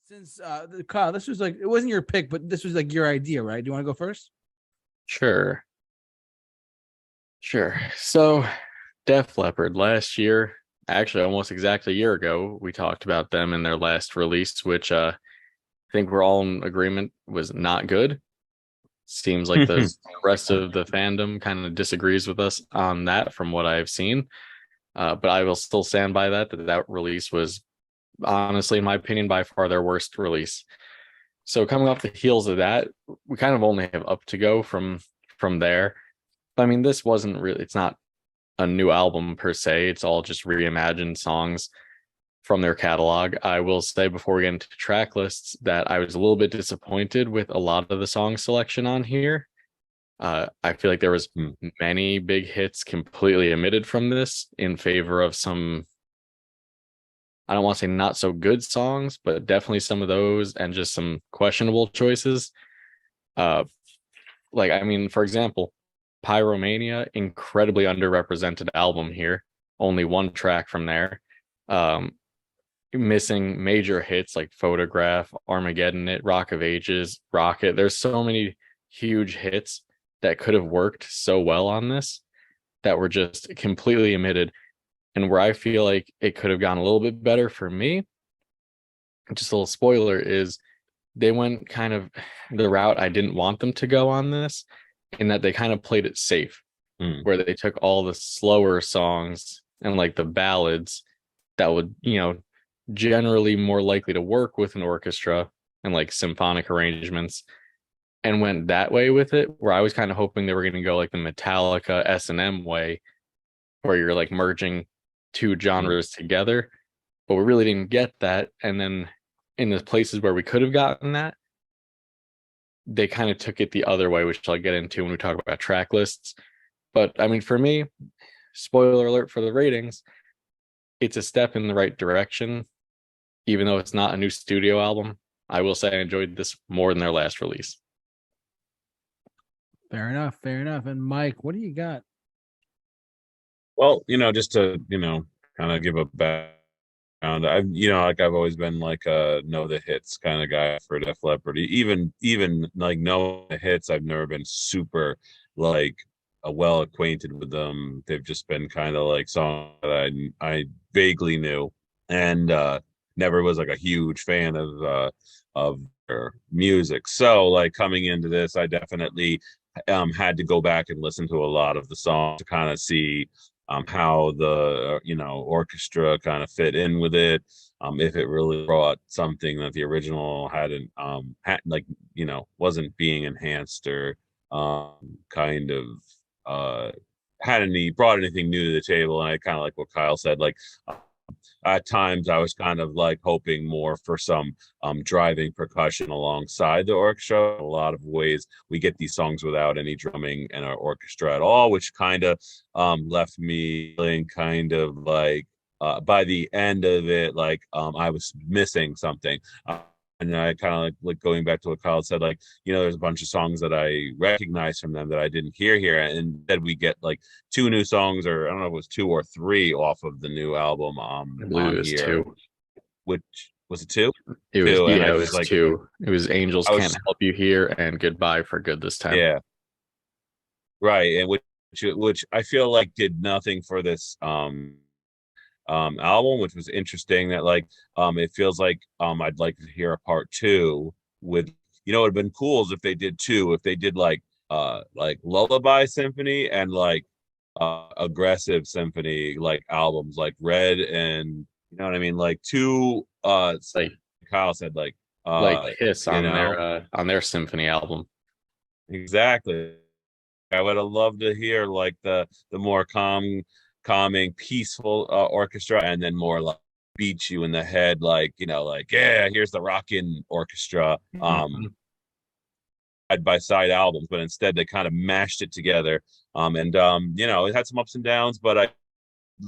Since Kyle, this was like it wasn't your pick, but this was like your idea, right? Do you want to go first? Sure, sure. So, Def Leppard last year, actually almost exactly a year ago, we talked about them in their last release, which I think we're all in agreement was not good. Seems like the rest of the fandom kind of disagrees with us on that from what I've seen. But I will still stand by that release was honestly, in my opinion, by far their worst release. So coming off the heels of that, we kind of only have up to go from there. I mean, this wasn't really, it's not a new album per se. It's all just reimagined songs from their catalog. I will say before we get into track lists that I was a little bit disappointed with a lot of the song selection on here. I feel like there was many big hits completely omitted from this in favor of some, I don't want to say not so good songs, but definitely some of those and just some questionable choices. Uh, like I mean, for example, Pyromania, incredibly underrepresented album here. Only one track from there. Um, Missing major hits like Photograph, Armageddon, It, Rock of Ages, Rocket. There's so many huge hits that could have worked so well on this that were just completely omitted. And where I feel like it could have gone a little bit better for me, just a little spoiler, is they went kind of the route I didn't want them to go on this, in that they kind of played it safe, where they took all the slower songs and like the ballads that would, generally more likely to work with an orchestra and like symphonic arrangements and went that way with it, where I was kind of hoping they were going to go like the Metallica S&M way, where you're like merging two genres together, but we really didn't get that. And then in the places where we could have gotten that, they kind of took it the other way, which I'll get into when we talk about track lists. But I mean, for me, spoiler alert for the ratings, it's a step in the right direction, even though it's not a new studio album. I will say I enjoyed this more than their last release. Fair enough. Fair enough. And Mike, what do you got? Well, just to, kind of give a background. Like I've always been like a know the hits kind of guy for Def Leppard. Even like know the hits, I've never been super like well acquainted with them. They've just been kind of like songs that I vaguely knew and never was like a huge fan of their music. So like coming into this, I definitely had to go back and listen to a lot of the songs to kind of see how the orchestra kind of fit in with it, if it really brought something that the original hadn't had, like wasn't being enhanced or kind of uh had any brought anything new to the table. And I kind of like what Kyle said, like at times I was kind of like hoping more for some driving percussion alongside the orchestra. In a lot of ways we get these songs without any drumming in our orchestra at all, which kind of left me feeling kind of like by the end of it, like I was missing something. And I kind of like going back to what Kyle said, like, there's a bunch of songs that I recognize from them that I didn't hear here. And then we get like two new songs, or I don't know if it was two or three off of the new album I believe it on was here, two. which was it two? It was, Two. And yeah, I it just was like, two. It was Angels I Can't was, Help You Here and Goodbye for Good this time. yeah, right. And which I feel like did nothing for this album, which was interesting that like it feels like I'd like to hear a part two with it'd been cool is if they did two, if they did like Lullaby Symphony and like Aggressive Symphony like albums like Red and you know what I mean, like two Like Kyle said like like uh Kiss you know on their symphony album. exactly. I would have loved to hear like the more calming, peaceful orchestra, and then more like beat you in the head, like like yeah, here's the rockin' orchestra, Mhm. side by side albums. But instead, they kind of mashed it together, and it had some ups and downs, but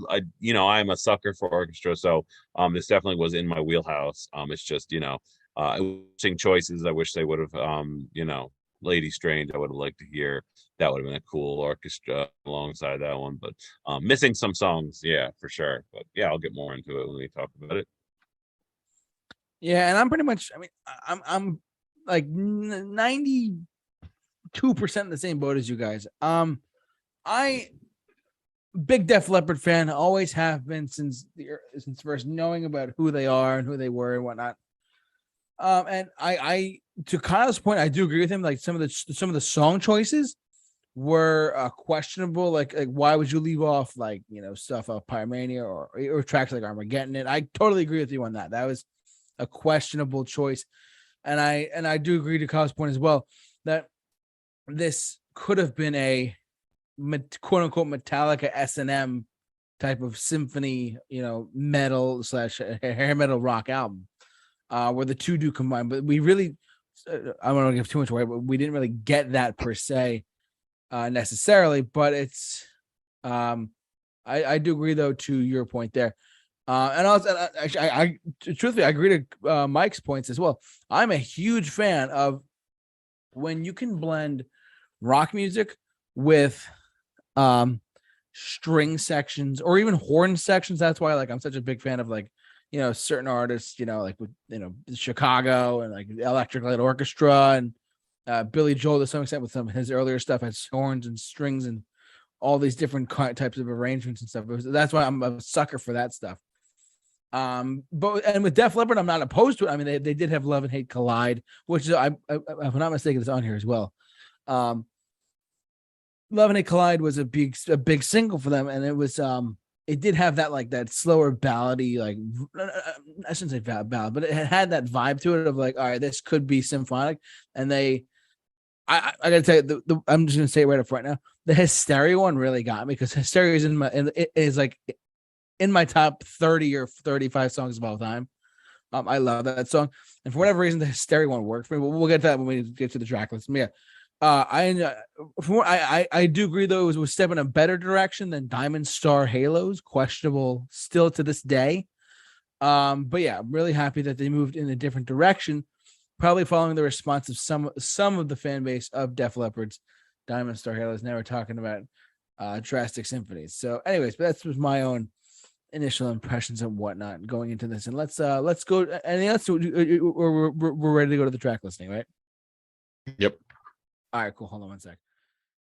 I'm a sucker for orchestra, so this definitely was in my wheelhouse. It's just interesting choices. I wish they would have Lady Strange. I would have liked to hear that would have been a cool orchestra alongside that one, but missing some songs, yeah, for sure. But yeah, I'll get more into it when we talk about it. Yeah, and I'm pretty much. I mean, I'm like 92% in the same boat as you guys. I big Def Leppard fan, always have been since first knowing about who they are and who they were and whatnot. And I to Kyle's point, I do agree with him. Like some of the song choices were questionable. Like why would you leave off like stuff of Pyromania or tracks like Armageddon? And I totally agree with you on that. That was a questionable choice, and I do agree to Kyle's point as well that this could have been a quote unquote Metallica S&M type of symphony, metal / hair metal rock album, where the two do combine. But we really, I don't want to give too much away, but we didn't really get that per se necessarily. But it's, I do agree though to your point there. And also, I truthfully, I agree to Mike's points as well. I'm a huge fan of when you can blend rock music with string sections or even horn sections. That's why I'm such a big fan of certain artists, like with Chicago and like Electric Light Orchestra and Billy Joel to some extent with some of his earlier stuff has horns and strings and all these different types of arrangements and stuff. That's why I'm a sucker for that stuff. But with Def Leppard, I'm not opposed to it. I mean, they did have Love and Hate Collide, which is, if I'm not mistaken, it's on here as well. Love and Hate Collide was a big single for them, and it was it did have that slower ballady, I shouldn't say ballad, but it had that vibe to it of all right, this could be symphonic. And I gotta tell you, I'm just gonna say it right up right now, the Hysteria one really got me because Hysteria is in my top 30 or 35 songs of all time. I love that song, and for whatever reason, the Hysteria one worked for me. We'll get to that when we get to the track list. Yeah, I do agree though it was a step in a better direction than Diamond Star Halos. Questionable still to this day, but yeah, I'm really happy that they moved in a different direction, probably following the response of some of the fan base of Def Leppard's Diamond Star Halos. Now we're talking about Drastic Symphonies. So, anyways, but that's my own initial impressions and whatnot going into this. And let's go. Anything else? We're ready to go to the track listing, right? Yep. All right, cool. Hold on one sec.